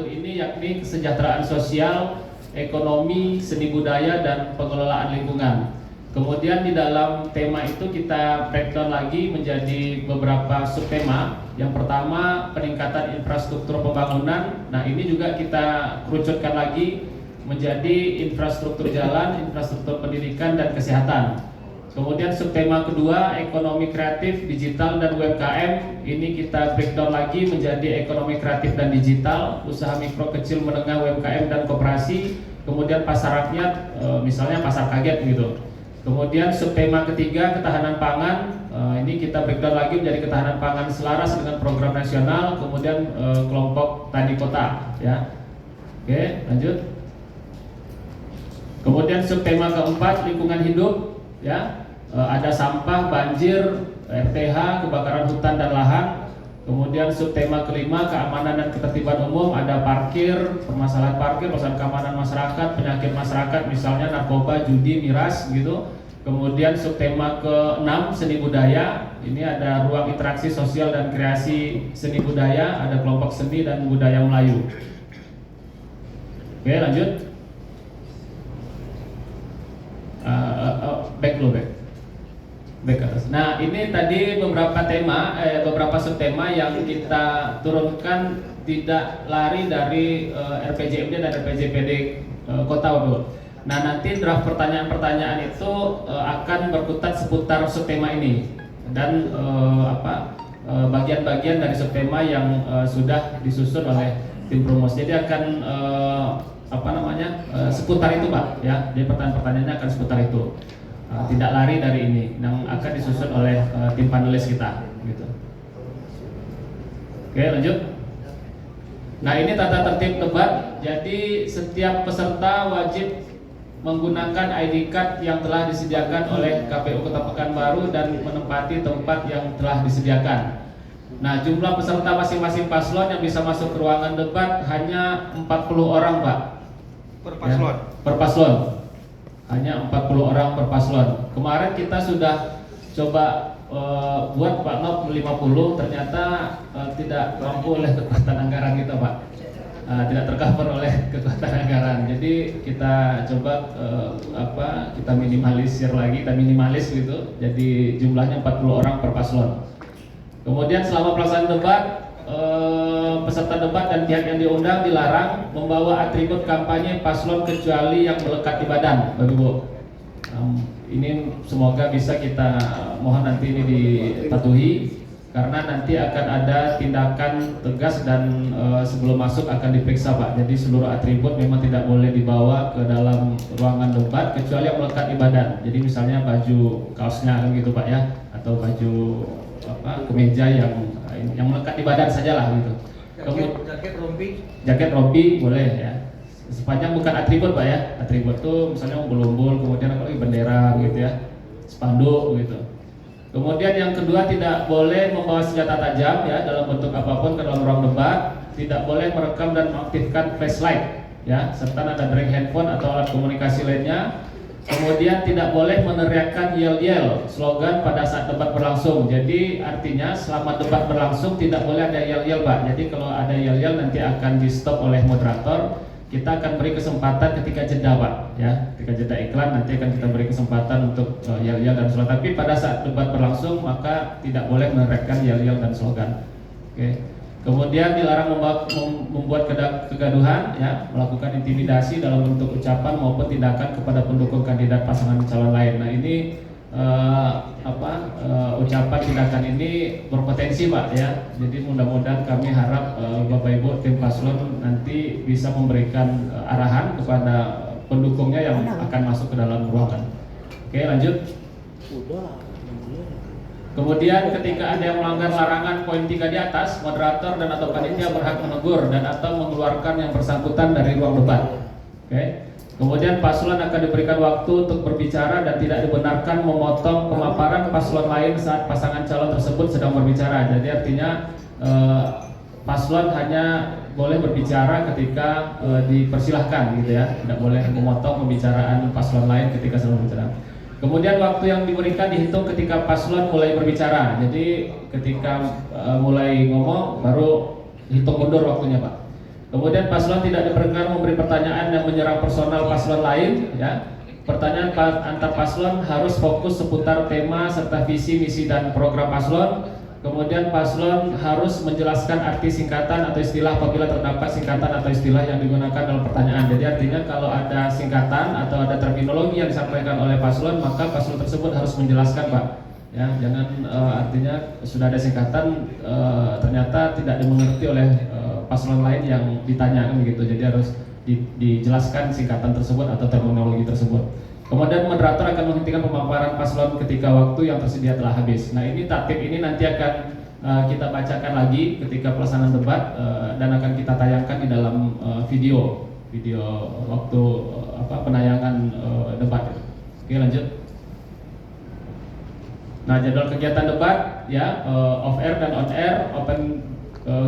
satu ini, yakni kesejahteraan sosial, ekonomi, seni budaya, dan pengelolaan lingkungan. Kemudian di dalam tema itu kita breakdown lagi menjadi beberapa subtema. Yang pertama, peningkatan infrastruktur pembangunan. Nah, ini juga kita kerucutkan lagi menjadi infrastruktur jalan, infrastruktur pendidikan, dan kesehatan. Kemudian subtema kedua, ekonomi kreatif, digital, dan UMKM. Ini kita breakdown lagi menjadi ekonomi kreatif dan digital, usaha mikro, kecil, menengah, UMKM, dan koperasi. Kemudian pasar rakyat, misalnya pasar kaget gitu. Kemudian subtema ketiga, ketahanan pangan. Ini kita breakdown lagi menjadi ketahanan pangan selaras dengan program nasional. Kemudian kelompok tani kota, ya. Oke, lanjut. Kemudian subtema keempat, lingkungan hidup, ya. Ada sampah, banjir, RTH, kebakaran hutan dan lahan. Kemudian subtema kelima, keamanan dan ketertiban umum. Ada parkir, permasalahan parkir, permasalahan keamanan masyarakat, penyakit masyarakat, misalnya narkoba, judi, miras, gitu. Kemudian subtema ke-6, seni budaya. Ini ada ruang interaksi sosial dan kreasi seni budaya. Ada kelompok seni dan budaya Melayu. Oke, lanjut. Back dulu, back ke atas. Nah, ini tadi beberapa tema, beberapa subtema yang kita turunkan tidak lari dari RPJMD dan RPJPD Kota Waduh. Nah, nanti draft pertanyaan-pertanyaan itu akan berkutat seputar subtema ini dan bagian-bagian dari subtema yang sudah disusun oleh tim Promos. Jadi akan seputar itu, Pak, ya. Jadi pertanyaan-pertanyaannya akan seputar itu. Tidak lari dari ini yang akan disusun oleh tim panelis kita, gitu. Oke, lanjut. Nah, ini tata tertib debat. Jadi setiap peserta wajib menggunakan ID card yang telah disediakan oleh KPU Kota Pekanbaru dan menempati tempat yang telah disediakan. Nah, jumlah peserta masing-masing paslon yang bisa masuk ke ruangan debat hanya 40 orang, Pak. Per paslon? Ya, per paslon. Hanya 40 orang per paslon. Kemarin kita sudah coba buat Pak Nop 50, ternyata tidak mampu oleh kekuatan anggaran kita, Pak. Tidak tercover oleh kekuatan anggaran. Jadi kita coba kita minimalisir lagi, kita minimalis gitu. Jadi jumlahnya 40 orang per paslon. Kemudian selama pelaksanaan debat, peserta debat dan pihak yang diundang dilarang membawa atribut kampanye paslon kecuali yang melekat di badan, Bapak Ibu. Ini semoga bisa kita mohon nanti ini dipatuhi, karena nanti akan ada tindakan tegas dan sebelum masuk akan diperiksa, Pak. Jadi seluruh atribut memang tidak boleh dibawa ke dalam ruangan debat kecuali yang melekat di badan. Jadi misalnya baju kaosnya kan gitu, Pak, ya, atau baju kemeja yang melekat di badan sajalah gitu. Jaket rompi boleh, ya. Sepanjang bukan atribut, Pak, ya. Atribut tuh misalnya umbul-umbul, kemudian bendera gitu, ya, spanduk gitu. Kemudian yang kedua, tidak boleh membawa senjata tajam, ya, dalam bentuk apapun ke dalam ruang debat. Tidak boleh merekam dan mengaktifkan flashlight, ya, serta nada dering handphone atau alat komunikasi lainnya. Kemudian tidak boleh meneriakkan yel-yel slogan pada saat debat berlangsung. Jadi artinya selama debat berlangsung tidak boleh ada yel-yel, Pak. Jadi kalau ada yel-yel nanti akan di stop oleh moderator. Kita akan beri kesempatan ketika jeda, Pak, ya. Ketika jeda iklan nanti akan kita beri kesempatan untuk yel-yel dan slogan. Tapi pada saat debat berlangsung maka tidak boleh meneriakkan yel-yel dan slogan. Oke. Kemudian dilarang membuat kegaduhan, ya, melakukan intimidasi dalam bentuk ucapan maupun tindakan kepada pendukung kandidat pasangan calon lain. Nah, ini ucapan tindakan ini berpotensi, Pak, ya. Jadi mudah-mudahan kami harap Bapak Ibu tim paslon nanti bisa memberikan arahan kepada pendukungnya yang akan masuk ke dalam ruangan. Oke, lanjut. Kemudian ketika ada yang melanggar larangan poin 3 di atas, moderator dan atau panitia berhak menegur dan atau mengeluarkan yang bersangkutan dari ruang debat. Oke. Kemudian paslon akan diberikan waktu untuk berbicara dan tidak dibenarkan memotong pemaparan paslon lain saat pasangan calon tersebut sedang berbicara. Jadi artinya paslon hanya boleh berbicara ketika dipersilahkan, gitu, ya. Tidak boleh memotong pembicaraan paslon lain ketika sedang berbicara. Kemudian waktu yang diberikan dihitung ketika paslon mulai berbicara. Jadi ketika mulai ngomong baru hitung mundur waktunya, Pak. Kemudian paslon tidak diperkenankan memberi pertanyaan yang menyerang personal paslon lain, ya. Pertanyaan antar paslon harus fokus seputar tema serta visi, misi, dan program paslon. Kemudian paslon harus menjelaskan arti singkatan atau istilah apabila terdapat singkatan atau istilah yang digunakan dalam pertanyaan. Jadi artinya kalau ada singkatan atau ada terminologi yang disampaikan oleh paslon, maka paslon tersebut harus menjelaskan, Pak. Ya, jangan artinya sudah ada singkatan ternyata tidak dimengerti oleh paslon lain yang ditanyakan gitu. Jadi harus dijelaskan singkatan tersebut atau terminologi tersebut. Kemudian moderator akan menghentikan pemaparan paslon ketika waktu yang tersedia telah habis. Nah, ini tatip ini nanti akan kita bacakan lagi ketika pelaksanaan debat dan akan kita tayangkan di dalam video waktu penayangan debat. Oke, lanjut. Nah, jadwal kegiatan debat ya, off air dan on air. Open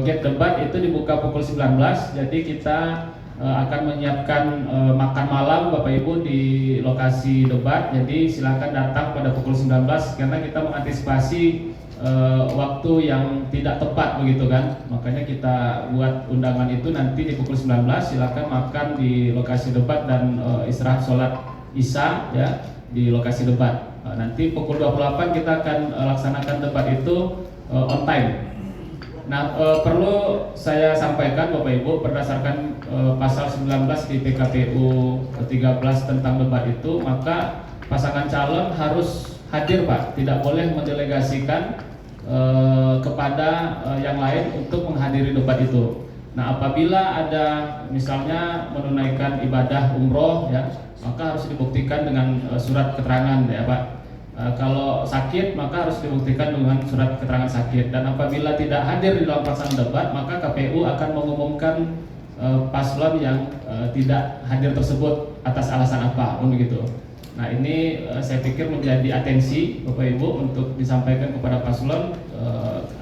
gate debat itu dibuka pukul 19. Jadi kita akan menyiapkan makan malam Bapak Ibu di lokasi debat. Jadi silakan datang pada pukul 19 karena kita mengantisipasi waktu yang tidak tepat begitu kan. Makanya kita buat undangan itu nanti di pukul 19. Silakan makan di lokasi debat dan istirahat sholat Isya ya di lokasi debat. Nanti pukul 28 kita akan laksanakan debat itu on time. Nah, perlu saya sampaikan Bapak Ibu berdasarkan pasal 19 di PKPU 13 tentang debat itu, maka pasangan calon harus hadir Pak, tidak boleh mendelegasikan kepada yang lain untuk menghadiri debat itu. Nah, apabila ada misalnya menunaikan ibadah umroh ya, maka harus dibuktikan dengan surat keterangan ya Pak. Kalau sakit maka harus dibuktikan dengan surat keterangan sakit, dan apabila tidak hadir di dalam pelaksanaan debat maka KPU akan mengumumkan paslon yang tidak hadir tersebut atas alasan apa begitu. Nah, ini saya pikir menjadi atensi Bapak Ibu untuk disampaikan kepada paslon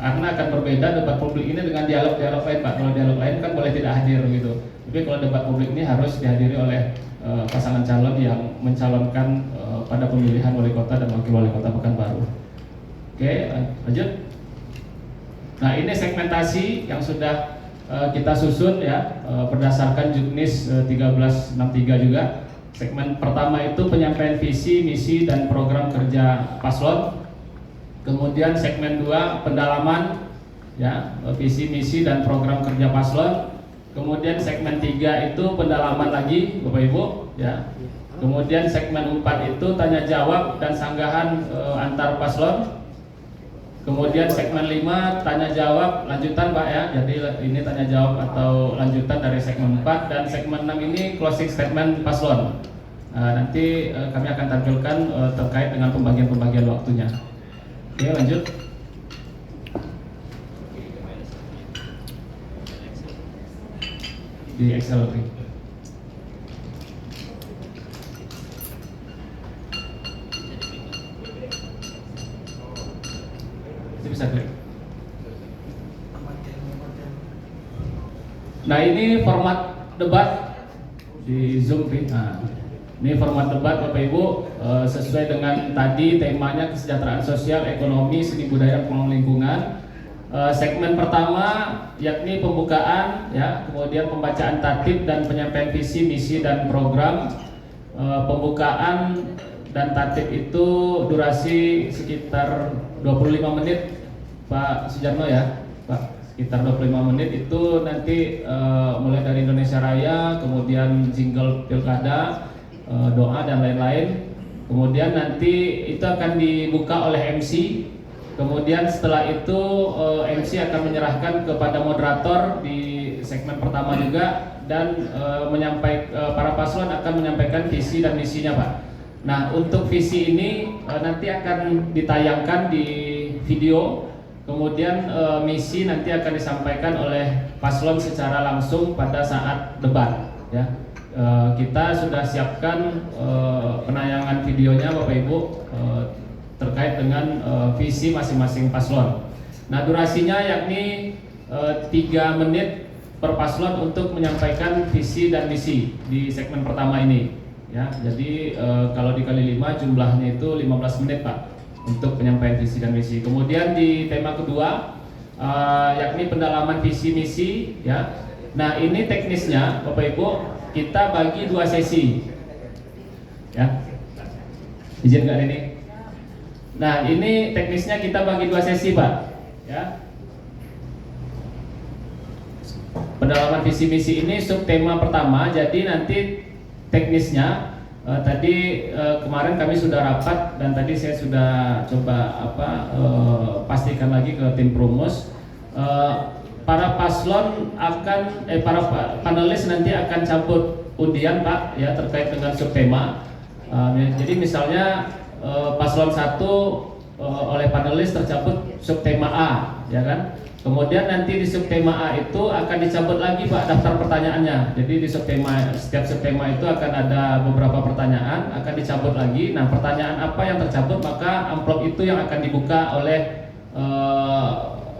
karena akan berbeda debat publik ini dengan dialog-dialog lain Pak. Kalau dialog lain kan boleh tidak hadir gitu, tapi kalau debat publik ini harus dihadiri oleh pasangan calon yang mencalonkan pada pemilihan wali kota dan wakil wali kota Pekanbaru. Oke, lanjut. Nah, ini segmentasi yang sudah kita susun ya berdasarkan Juknis 1363 juga. Segmen pertama itu penyampaian visi, misi, dan program kerja paslon. Kemudian segmen 2 pendalaman ya visi, misi, dan program kerja paslon. Kemudian segmen 3 itu pendalaman lagi Bapak Ibu ya. Kemudian segmen 4 itu tanya jawab dan sanggahan antar paslon. Kemudian segmen 5 tanya jawab lanjutan Pak ya. Jadi ini tanya jawab atau lanjutan dari segmen 4, dan segmen 6 ini closing statement paslon. Nanti kami akan tampilkan terkait dengan pembagian waktunya. Oke, lanjut. Di Excel ini. Bisa klik. Nah, ini format debat di Zoom. Nah, ini format debat Bapak Ibu sesuai dengan tadi temanya kesejahteraan sosial, ekonomi, seni budaya, pengelolaan lingkungan. Segmen pertama yakni pembukaan ya, kemudian pembacaan tatib dan penyampaian visi, misi, dan program. Pembukaan dan tatib itu durasi sekitar 25 menit Pak Sujarno ya Pak, sekitar 25 menit. Itu nanti mulai dari Indonesia Raya, kemudian jingle pilkada, doa, dan lain-lain. Kemudian nanti itu akan dibuka oleh MC. Kemudian setelah itu MC akan menyerahkan kepada moderator di segmen pertama juga, dan para paslon akan menyampaikan visi dan misinya Pak. Nah, untuk visi ini nanti akan ditayangkan di video. Kemudian misi nanti akan disampaikan oleh paslon secara langsung pada saat debat ya. Kita sudah siapkan penayangan videonya Bapak Ibu terkait dengan visi masing-masing paslon. Nah, durasinya yakni 3 menit per paslon untuk menyampaikan visi dan misi di segmen pertama ini ya. Jadi kalau dikali 5 jumlahnya itu 15 menit Pak untuk penyampaian visi dan misi. Kemudian di tema kedua yakni pendalaman visi misi ya. Nah, ini teknisnya Bapak Ibu, kita bagi 2 sesi. Ya. Izin nggak ini? Nah, ini teknisnya kita bagi 2 sesi, Pak. Ya. Pendalaman visi misi ini subtema pertama, jadi nanti teknisnya kemarin kami sudah rapat dan tadi saya sudah coba pastikan lagi ke tim Prumus. Para paslon akan para panelis nanti akan cabut undian, Pak, ya, terkait dengan subtema. Jadi misalnya paslon 1 oleh panelis tercabut subtema A, ya kan? Kemudian nanti di subtema A itu akan dicabut lagi, Pak, daftar pertanyaannya. Jadi di setiap subtema itu akan ada beberapa pertanyaan, akan dicabut lagi. Nah, pertanyaan apa yang tercabut, maka amplop itu yang akan dibuka oleh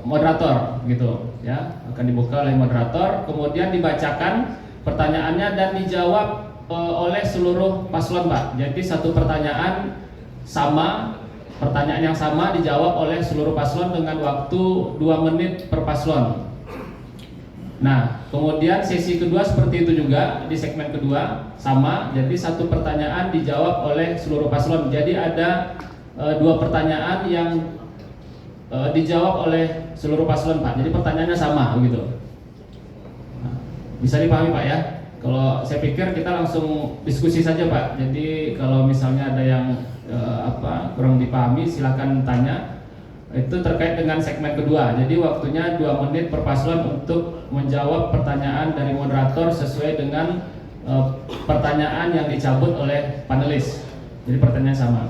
moderator, gitu, ya, akan dibuka oleh moderator, kemudian dibacakan pertanyaannya dan dijawab oleh seluruh paslon, Pak. Jadi satu pertanyaan pertanyaan yang sama dijawab oleh seluruh paslon dengan waktu 2 menit per paslon. Nah, kemudian sesi kedua seperti itu juga, di segmen kedua sama, jadi satu pertanyaan dijawab oleh seluruh paslon. Jadi ada 2 pertanyaan yang dijawab oleh seluruh paslon, Pak. Jadi pertanyaannya sama, gitu. Nah, bisa dipahami, Pak, ya? Kalau saya pikir kita langsung diskusi saja, Pak. Jadi kalau misalnya ada yang kurang dipahami, silakan tanya. Itu terkait dengan segmen kedua. Jadi waktunya 2 menit per paslon untuk menjawab pertanyaan dari moderator sesuai dengan pertanyaan yang dicabut oleh panelis. Jadi pertanyaan sama.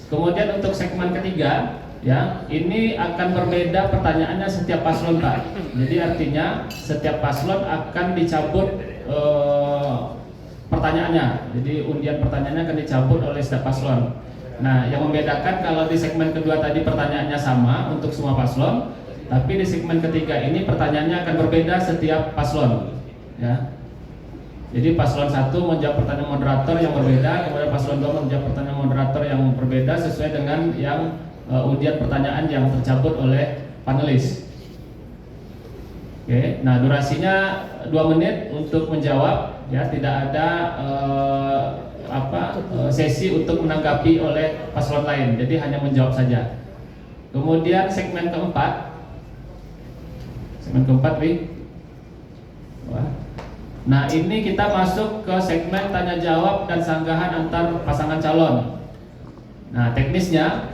Kemudian untuk segmen ketiga, ya, ini akan berbeda pertanyaannya setiap paslon, Pak. Jadi artinya setiap paslon akan dicabut pertanyaannya. Jadi undian pertanyaannya akan dicabut oleh setiap paslon. Nah, yang membedakan kalau di segmen kedua tadi pertanyaannya sama untuk semua paslon, tapi di segmen ketiga ini pertanyaannya akan berbeda setiap paslon, ya. Jadi paslon 1 menjawab pertanyaan moderator yang berbeda, kemudian paslon 2 menjawab pertanyaan moderator yang berbeda sesuai dengan yang undian pertanyaan yang tercabut oleh panelis. Oke, nah durasinya 2 menit untuk menjawab, ya, tidak ada sesi untuk menanggapi oleh paslon lain, jadi hanya menjawab saja. Kemudian segmen keempat, nah ini kita masuk ke segmen tanya jawab dan sanggahan antar pasangan calon. Nah, teknisnya,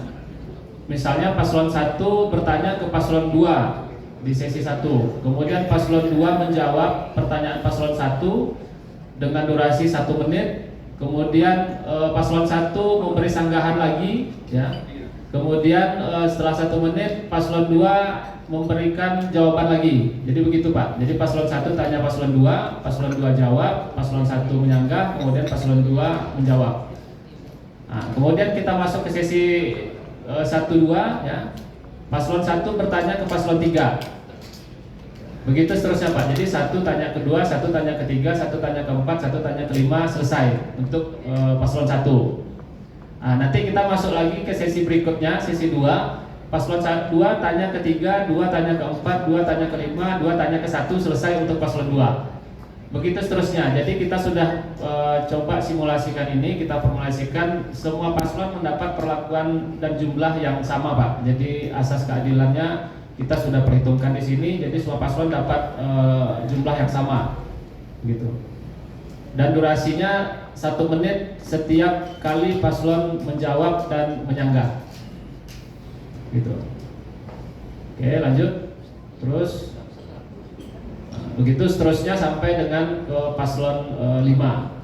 misalnya paslon 1 bertanya ke paslon 2 di sesi 1, kemudian paslon 2 menjawab pertanyaan paslon 1 dengan durasi 1 menit. Kemudian paslon 1 memberi sanggahan lagi, ya. Kemudian setelah 1 menit paslon 2 memberikan jawaban lagi. Jadi begitu, Pak. Jadi paslon 1 tanya paslon 2 jawab, paslon 1 menyanggah, kemudian paslon 2 menjawab. Nah, kemudian kita masuk ke sesi 1-2, ya. Paslon 1 bertanya ke paslon 3. Begitu seterusnya, Pak. Jadi 1 tanya ke 2, 1 tanya ke 3, 1 tanya ke 4, 1 tanya ke 5, selesai untuk paslon 1. Nah, nanti kita masuk lagi ke sesi berikutnya, sesi 2. Paslon 2 tanya ke 3, 2 tanya ke 4, 2 tanya ke 5, 2 tanya ke 1, selesai untuk paslon 2. Begitu seterusnya. Jadi kita sudah coba simulasikan ini, kita formulasikan semua paslon mendapat perlakuan dan jumlah yang sama, Pak. Jadi asas keadilannya kita sudah perhitungkan di sini, jadi semua paslon dapat jumlah yang sama, gitu. Dan durasinya 1 menit setiap kali paslon menjawab dan menyanggah, gitu. Oke, lanjut. Terus begitu seterusnya sampai dengan ke paslon 5.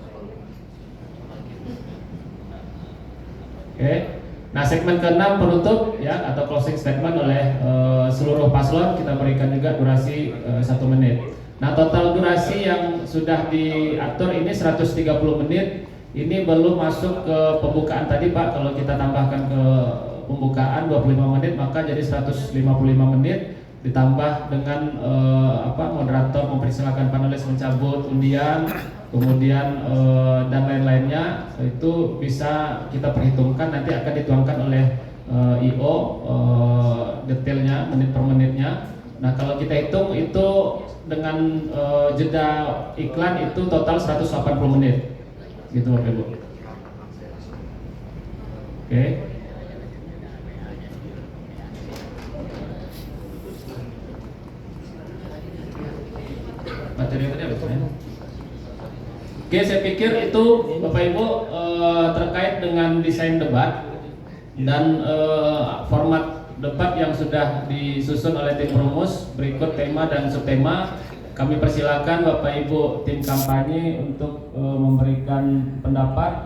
Oke. Nah, segmen ke-6 penutup, ya, atau closing statement oleh seluruh paslon, kita berikan juga durasi 1 menit. Nah, total durasi yang sudah diatur ini 130 menit. Ini belum masuk ke pembukaan tadi, Pak. Kalau kita tambahkan ke pembukaan 25 menit, maka jadi 155 menit ditambah dengan moderator mempersilakan panelis mencabut undian, kemudian dan lain-lainnya, itu bisa kita perhitungkan, nanti akan dituangkan oleh IO detailnya menit per menitnya. Nah, kalau kita hitung itu dengan jeda iklan itu total 180 menit. Gitu Bapak Ibu. Oke. Materi tadi apa ya? Oke, saya pikir itu Bapak Ibu terkait dengan desain debat dan format debat yang sudah disusun oleh tim rumus. Berikut tema dan subtema. Kami persilakan Bapak Ibu tim kampanye untuk memberikan pendapat.